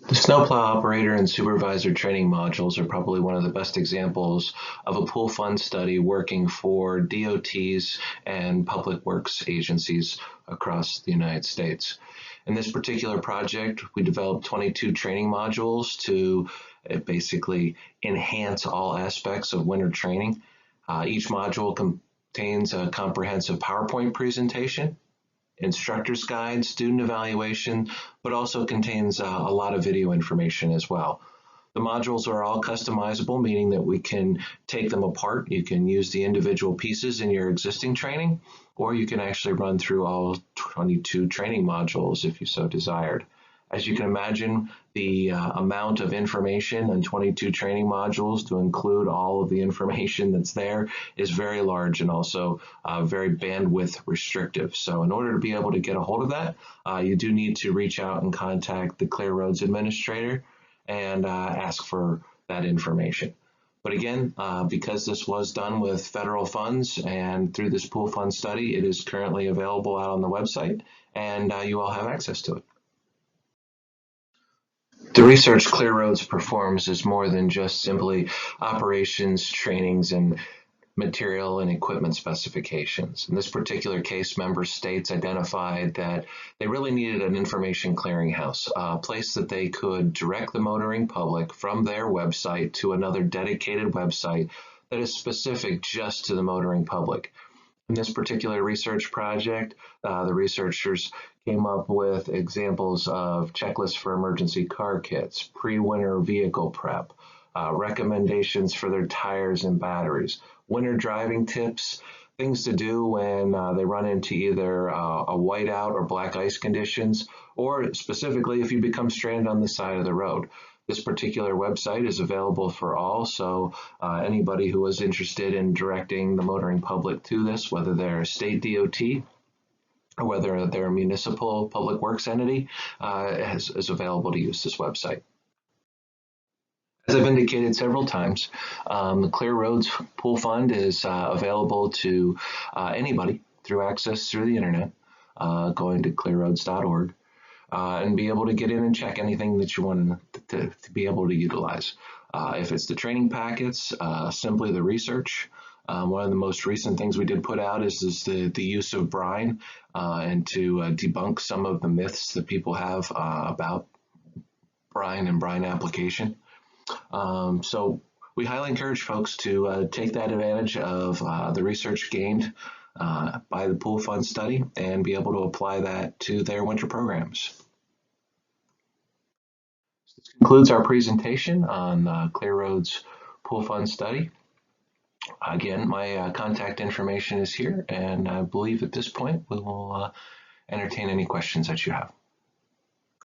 The snowplow operator and supervisor training modules are probably one of the best examples of a pool fund study working for DOTs and public works agencies across the United States. In this particular project, we developed 22 training modules to basically enhance all aspects of winter training. Each module contains a comprehensive PowerPoint presentation, instructor's guide, student evaluation, but also contains a lot of video information as well. The modules are all customizable, meaning that we can take them apart. You can use the individual pieces in your existing training, or you can actually run through all 22 training modules if you so desired. As you can imagine, the amount of information in 22 training modules to include all of the information that's there is very large and also very bandwidth restrictive. So in order to be able to get a hold of that, you do need to reach out and contact the Clear Roads administrator and ask for that information. But again, because this was done with federal funds and through this pool fund study, it is currently available out on the website, and you all have access to it. The research Clear Roads performs is more than just simply operations, trainings, and material and equipment specifications. In this particular case, member states identified that they really needed an information clearinghouse, a place that they could direct the motoring public from their website to another dedicated website that is specific just to the motoring public. In this particular research project, the researchers came up with examples of checklists for emergency car kits, pre-winter vehicle prep, recommendations for their tires and batteries, winter driving tips, things to do when they run into either a whiteout or black ice conditions, or specifically if you become stranded on the side of the road. This particular website is available for all, so anybody who is interested in directing the motoring public to this, whether they're a state DOT or whether they're a municipal public works entity, is available to use this website. As I've indicated several times, the Clear Roads Pool Fund is available to anybody through access through the internet, going to clearroads.org. And be able to get in and check anything that you want to be able to utilize. If it's the training packets, simply the research. One of the most recent things we did put out is the use of brine and to debunk some of the myths that people have about brine and brine application. So we highly encourage folks to take that advantage of the research gained by the pool fund study and be able to apply that to their winter programs. This concludes our presentation on Clear Road's pool fund study. Again, my contact information is here, and I believe at this point we will entertain any questions that you have.